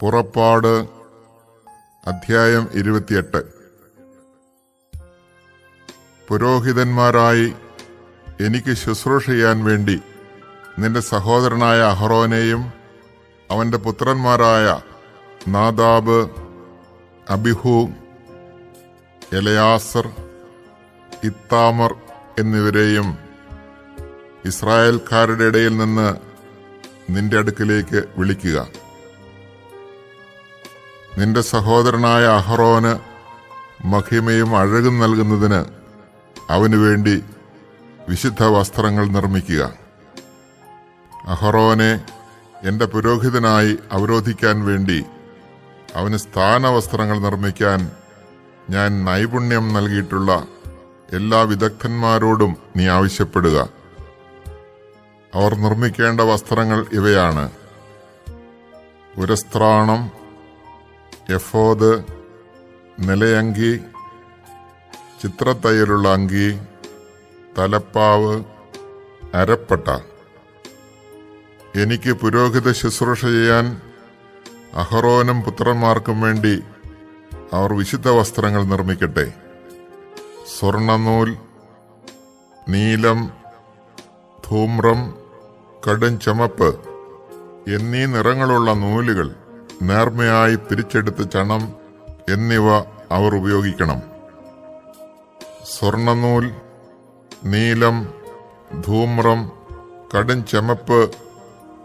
പുറപ്പാട് അധ്യായം 28. പുരോഹിതന്മാരായി എനിക്ക് ശുശ്രൂഷ ചെയ്യാൻ വേണ്ടി നിന്റെ സഹോദരനായ അഹറോനെയും അവന്റെ പുത്രന്മാരായ നാദാബ്, അബിഹു, എലയാസർ, ഇത്താമർ എന്നിവരെയും ഇസ്രായേൽക്കാരുടെ ഇടയിൽ നിന്ന് നിന്റെ അടുക്കിലേക്ക് വിളിക്കുക. നിന്റെ സഹോദരനായ അഹറോന് മഹിമയും അഴകും നൽകുന്നതിന് അവനു വേണ്ടി വിശുദ്ധ വസ്ത്രങ്ങൾ നിർമ്മിക്കുക. അഹറോനെ എന്റെ പുരോഹിതനായി അവരോധിക്കാൻ വേണ്ടി അവന് സ്ഥാനവസ്ത്രങ്ങൾ നിർമ്മിക്കാൻ ഞാൻ നൈപുണ്യം നൽകിയിട്ടുള്ള എല്ലാ വിദഗ്ധന്മാരോടും നീ ആവശ്യപ്പെടുക. അവർ നിർമ്മിക്കേണ്ട വസ്ത്രങ്ങൾ ഇവയാണ്: ഉരസ്ത്രാണം, എഫോദ്, നിലയങ്കി, ചിത്രത്തയ്യലുള്ള അങ്കി, തലപ്പാവ്, അരപ്പട്ട. എനിക്ക് പുരോഹിത ശുശ്രൂഷ ചെയ്യാൻ അഹറോനും പുത്രന്മാർക്കും വേണ്ടി അവർ വിശുദ്ധ വസ്ത്രങ്ങൾ നിർമ്മിക്കട്ടെ. സ്വർണനൂൽ, നീലം, ധൂമ്രം, കടും ചുമപ്പ് എന്നീ നിറങ്ങളുള്ള നൂലുകൾ, നേർമയായി പിരിച്ചെടുത്ത ചണം എന്നിവ അവർ ഉപയോഗിക്കണം. സ്വർണനൂൽ, നീലം, ധൂമ്രം, കടും ചുമപ്പ്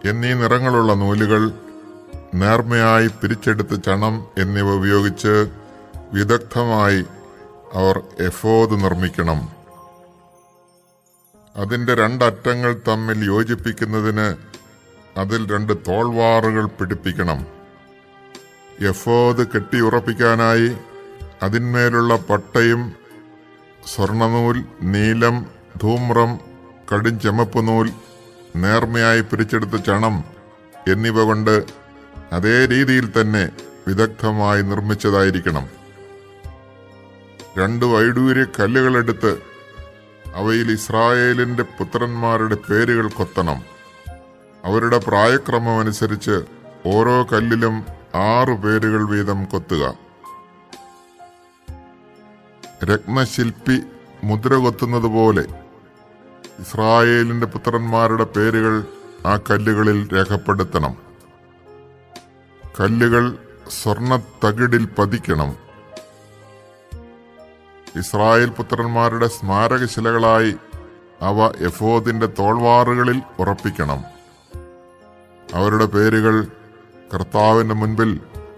എന്നീ നിറങ്ങളുള്ള നൂലുകൾ, നേർമയായി പിരിച്ചെടുത്ത ചണം എന്നിവ ഉപയോഗിച്ച് വിദഗ്ധമായി അവർ എഫോദ് നിർമ്മിക്കണം. അതിന്റെ രണ്ടറ്റങ്ങൾ തമ്മിൽ യോജിപ്പിക്കുന്നതിന് അതിൽ 2 തോൾവാറുകൾ പിടിപ്പിക്കണം. എഫോദ് കെട്ടിയുറപ്പിക്കാനായി അതിന്മേലുള്ള പട്ടയും സ്വർണനൂൽ, നീലം, ധൂമ്രം, കടും ചുമപ്പ് നൂൽ, നേർമയായി പിരിച്ചെടുത്ത ചണം എന്നിവ കൊണ്ട് അതേ രീതിയിൽ തന്നെ വിദഗ്ധമായി നിർമ്മിച്ചതായിരിക്കണം. 2 വൈഡൂര്യ കല്ലുകളെടുത്ത് അവയിൽ ഇസ്രായേലിന്റെ പുത്രന്മാരുടെ പേരുകൾ കൊത്തണം. അവരുടെ പ്രായക്രമമനുസരിച്ച് ഓരോ കല്ലിലും 6 പേരുകൾ വീതം കൊത്തുക. രത്നശില്പി മുദ്ര കൊത്തുന്നത് പോലെ ഇസ്രായേലിന്റെ പുത്രന്മാരുടെ പേരുകൾ ആ കല്ലുകളിൽ രേഖപ്പെടുത്തണം. കല്ലുകൾ സ്വർണത്തകിടിൽ പതിക്കണം. ഇസ്രായേൽ പുത്രന്മാരുടെ സ്മാരകശിലകളായി അവ എഫോദിന്റെ തോൾവാറുകളിൽ ഉറപ്പിക്കണം. അവരുടെ പേരുകൾ കർത്താവിന്റെ മുൻപിൽ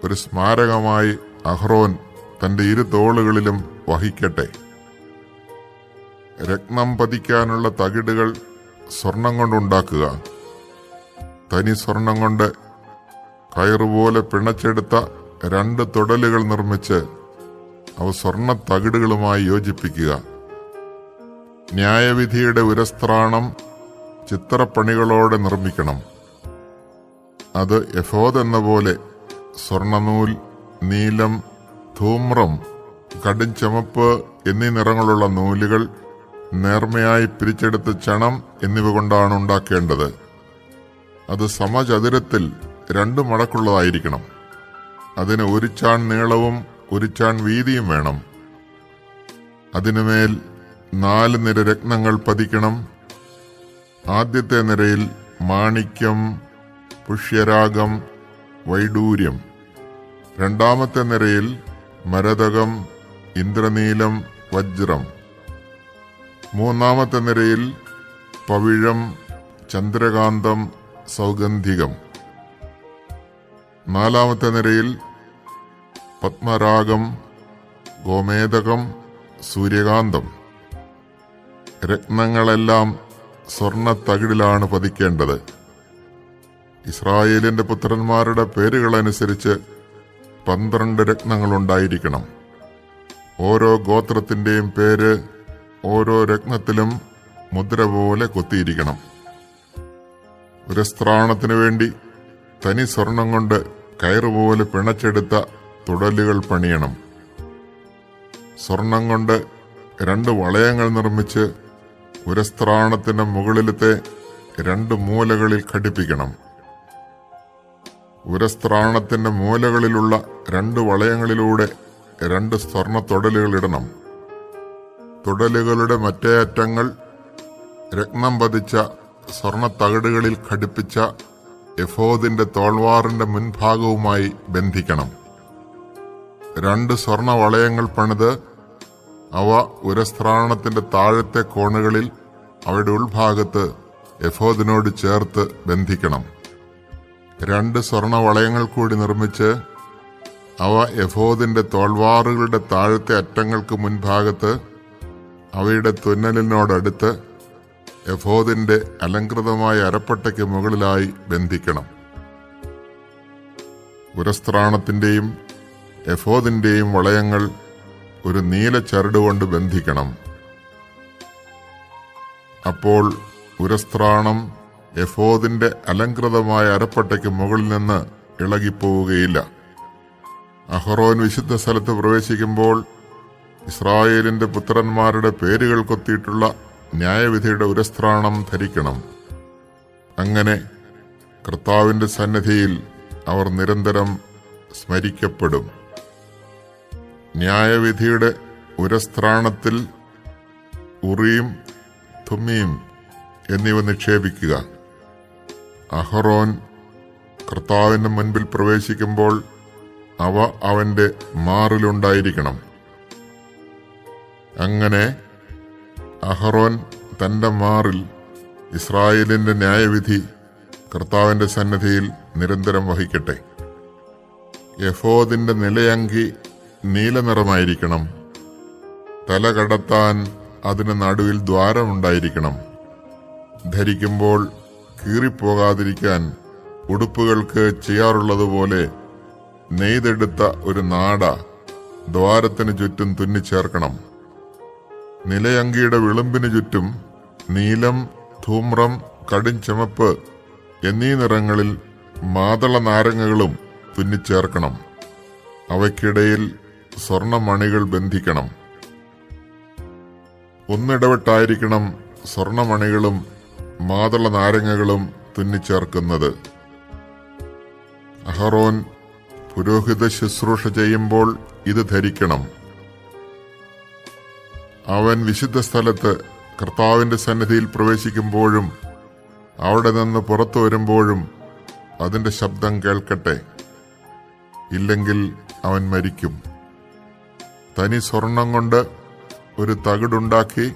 ഒരു സ്മാരകമായി അഹ്റോൻ തന്റെ 2 തോളുകളിലും വഹിക്കട്ടെ. രത്നം പതിക്കാനുള്ള തകിടുകൾ സ്വർണം കൊണ്ടുണ്ടാക്കുക. തനി സ്വർണം കൊണ്ട് കയറുപോലെ പിണച്ചെടുത്ത 2 തുടലുകൾ നിർമ്മിച്ച് അവ സ്വർണ്ണ തകിടുകളുമായി യോജിപ്പിക്കുക. ന്യായവിധിയുടെ ഉരസ്ത്രാണം ചിത്രപ്പണികളോടെ നിർമ്മിക്കണം. അത് എഫോദ് എന്ന പോലെ സ്വർണനൂൽ, നീലം, ധൂമ്രം, കടും ചുമപ്പ് എന്നീ നിറങ്ങളുള്ള നൂലുകൾ, നേർമയായി പിരിച്ചെടുത്ത ചണം എന്നിവ കൊണ്ടാണ് ഉണ്ടാക്കേണ്ടത്. അത് സമചതുരത്തിൽ 2 മടക്കുള്ളതായിരിക്കണം. അതിന് 1 ചാൺ നീളവും 1 ചാൺ വീതിയും വേണം. അതിനുമേൽ 4 നിര രത്നങ്ങൾ പതിക്കണം. ആദ്യത്തെ നിരയിൽ മാണിക്യം, പുഷ്യരാഗം, വൈഡൂര്യം. രണ്ടാമത്തെ നിരയിൽ മരതകം, ഇന്ദ്രനീലം, വജ്രം. മൂന്നാമത്തെ നിരയിൽ പവിഴം, ചന്ദ്രകാന്തം, സൗഗന്ധികം. 4-ാമത്തെ നിരയിൽ പത്മരാഗം, ഗോമേതകം, സൂര്യകാന്തം. രത്നങ്ങളെല്ലാം സ്വർണത്തകിടിലാണ് പതിക്കേണ്ടത്. ഇസ്രായേലിന്റെ പുത്രന്മാരുടെ പേരുകളനുസരിച്ച് 12 രത്നങ്ങളുണ്ടായിരിക്കണം. ഓരോ ഗോത്രത്തിന്റെയും പേര് ഓരോ രത്നത്തിലും മുദ്ര പോലെ കൊത്തിയിരിക്കണം. ഉരസ്ത്രാണത്തിനു വേണ്ടി തനി സ്വർണം കൊണ്ട് കയറുപോലെ പിണച്ചെടുത്ത തുടലുകൾ പണിയണം. സ്വർണം കൊണ്ട് 2 വളയങ്ങൾ നിർമ്മിച്ച് ഉരസ്ത്രാണത്തിന്റെ മുകളിലത്തെ 2 മൂലകളിൽ ഘടിപ്പിക്കണം. ഉരസ്ത്രാണത്തിന്റെ മൂലകളിലുള്ള 2 വളയങ്ങളിലൂടെ 2 സ്വർണ്ണ തുടലുകൾ ഇടണം. തുടലുകളുടെ മറ്റേ അറ്റങ്ങൾ രത്നം പതിച്ച സ്വർണ്ണ തകിടുകളിൽ ഘടിപ്പിച്ച എഫോദിന്റെ തോൾവാറിന്റെ മുൻഭാഗവുമായി ബന്ധിക്കണം. 2 സ്വർണ്ണ വളയങ്ങൾ പണിത് അവ ഉരസ്ത്രാണത്തിന്റെ താഴത്തെ കോണുകളിൽ അവയുടെ ഉൾഭാഗത്ത് എഫോദിനോട് ചേർത്ത് ബന്ധിക്കണം. 2 സ്വർണ്ണ വളയങ്ങൾ കൂടി നിർമ്മിച്ച് അവ എഫോദിന്റെ തോൾവാറുകളുടെ താഴത്തെ അറ്റങ്ങൾക്ക് മുൻഭാഗത്ത് അവയുടെ തുന്നലിനോടടുത്ത് എഫോദിന്റെ അലങ്കൃതമായ അരപ്പട്ടയ്ക്ക് മുകളിലായി ബന്ധിക്കണം. ഉരസ്ത്രാണത്തിന്റെയും എഫോദിന്റെയും വളയങ്ങൾ ഒരു നീല ചരടുകൊണ്ട് ബന്ധിക്കണം. അപ്പോൾ ഉരസ്ത്രാണം എഫോദിന്റെ അലങ്കൃതമായ അരപ്പട്ടയ്ക്ക് മുകളിൽ നിന്ന് ഇളകിപ്പോവുകയില്ല. അഹറോൻ വിശുദ്ധ സ്ഥലത്ത് പ്രവേശിക്കുമ്പോൾ ഇസ്രായേലിന്റെ പുത്രന്മാരുടെ പേരുകൾ കൊത്തിയിട്ടുള്ള ന്യായവിധിയുടെ ഉരസ്ത്രാണം ധരിക്കണം. അങ്ങനെ കർത്താവിന്റെ സന്നിധിയിൽ അവർ നിരന്തരം സ്മരിക്കപ്പെടും. ന്യായവിധിയുടെ ഉരസ്ത്രാണത്തിൽ ഉറീം, തുമ്മീം എന്നിവ നിക്ഷേപിക്കുക. അഹറോൻ കർത്താവിന്റെ മുൻപിൽ പ്രവേശിക്കുമ്പോൾ അവ അവന്റെ മാറിലുണ്ടായിരിക്കണം. അങ്ങനെ അഹറോൻ തന്റെ മാറിൽ ഇസ്രായേലിന്റെ ന്യായവിധി കർത്താവിന്റെ സന്നിധിയിൽ നിരന്തരം വഹിക്കട്ടെ. എഫോദിന്റെ നിലയങ്കി നീലനിറമായിരിക്കണം. തല കടത്താൻ അതിന് നടുവിൽ ദ്വാരമുണ്ടായിരിക്കണം. ധരിക്കുമ്പോൾ കീറിപ്പോകാതിരിക്കാൻ ഉടുപ്പുകൾക്ക് ചെയ്യാറുള്ളതുപോലെ നെയ്തെടുത്ത ഒരു നാട ദ്വാരത്തിന് ചുറ്റും തുന്നിച്ചേർക്കണം. നിലയങ്കിയുടെ വിളുമ്പിന് ചുറ്റും നീലം, ധൂമ്രം, കടും ചുമപ്പ് എന്നീ നിറങ്ങളിൽ മാതള നാരങ്ങകളും തുന്നിച്ചേർക്കണം. അവയ്ക്കിടയിൽ സ്വർണമണികൾ ബന്ധിക്കണം. ഒന്നിടവിട്ടായിരിക്കണം സ്വർണമണികളും മാതള നാരങ്ങകളും തുന്നിച്ചേർക്കുന്നത്. അഹറോൻ പുരോഹിത ശുശ്രൂഷ ചെയ്യുമ്പോൾ ഇത് ധരിക്കണം. അവൻ വിശുദ്ധ സ്ഥലത്ത് കർത്താവിന്റെ സന്നിധിയിൽ പ്രവേശിക്കുമ്പോഴും അവിടെ നിന്ന് പുറത്തു വരുമ്പോഴും അതിന്റെ ശബ്ദം കേൾക്കട്ടെ. ഇല്ലെങ്കിൽ അവൻ മരിക്കും. തനി സ്വർണം കൊണ്ട് ഒരു തകിടുണ്ടാക്കി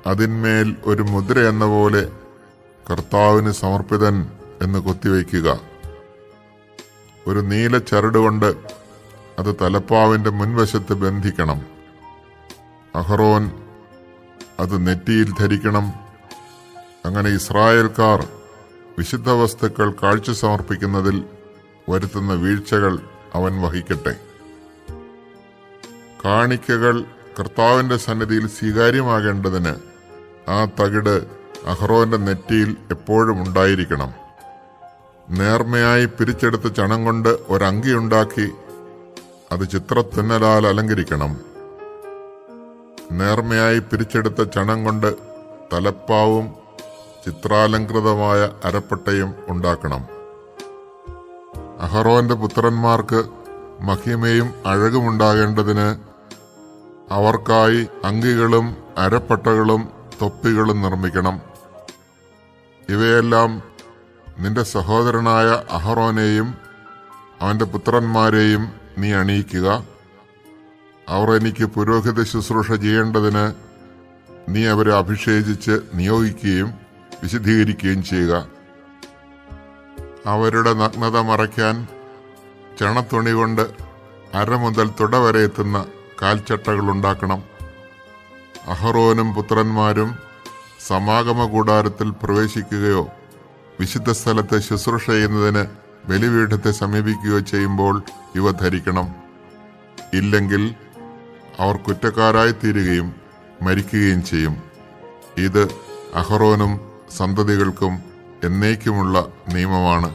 അതിന്മേൽ ഒരു മുദ്ര എന്ന പോലെ കർത്താവിന് സമർപ്പിതൻ എന്ന് കൊത്തിവയ്ക്കുക. ഒരു നീല ചരടുകൊണ്ട് അത് തലപ്പാവിന്റെ മുൻവശത്ത് ബന്ധിക്കണം. അഹറോൻ അത് നെറ്റിയിൽ ധരിക്കണം. അങ്ങനെ ഇസ്രായേൽക്കാർ വിശുദ്ധ വസ്തുക്കൾ കാഴ്ച സമർപ്പിക്കുന്നതിൽ വരുത്തുന്ന വീഴ്ചകൾ അവൻ വഹിക്കട്ടെ. കാണിക്കകൾ കർത്താവിന്റെ സന്നിധിയിൽ സ്വീകാര്യമാകേണ്ടതിന് ആ തകിട് അഹറോന്റെ നെറ്റിയിൽ എപ്പോഴും ഉണ്ടായിരിക്കണം. നേർമയായി പിരിച്ചെടുത്ത ചണം കൊണ്ട് ഒരങ്കിയുണ്ടാക്കി അത് ചിത്രത്തുന്നലാൽ അലങ്കരിക്കണം. നേർമയായി പിരിച്ചെടുത്ത ചണം കൊണ്ട് തലപ്പാവും ചിത്രാലങ്കൃതമായ അരപ്പട്ടയും ഉണ്ടാക്കണം. അഹറോന്റെ പുത്രന്മാർക്ക് മഹിമയും അഴകുമുണ്ടാകേണ്ടതിന് അവർക്കായി അങ്കികളും അരപ്പട്ടകളും തൊപ്പികളും നിർമ്മിക്കണം. ഇവയെല്ലാം നിന്റെ സഹോദരനായ അഹറോനെയും അവന്റെ പുത്രന്മാരെയും നീ അണിയിക്കുക. അവർ എനിക്ക് പുരോഹിത ശുശ്രൂഷ ചെയ്യേണ്ടതിന് നീ അവരെ അഭിഷേചിച്ച് നിയോഗിക്കുകയും വിശദീകരിക്കുകയും ചെയ്യുക. അവരുടെ നഗ്നത മറയ്ക്കാൻ ചണത്തുണി കൊണ്ട് അര മുതൽ തുട വരെ എത്തുന്ന കാൽച്ചട്ടകൾ ഉണ്ടാക്കണം. അഹറോനും പുത്രന്മാരും സമാഗമ കൂടാരത്തിൽ പ്രവേശിക്കുകയോ വിശുദ്ധ സ്ഥലത്ത് ശുശ്രൂഷ ചെയ്യുന്നതിന് ബലിപീഠത്തെ സമീപിക്കുകയോ ചെയ്യുമ്പോൾ ഇവ ധരിക്കണം. ഇല്ലെങ്കിൽ അവർ കുറ്റക്കാരായി തീരുകയും മരിക്കുകയും ചെയ്യും. ഇത് അഹറോനും സന്തതികൾക്കും എന്നേക്കുമുള്ള നിയമമാണ്.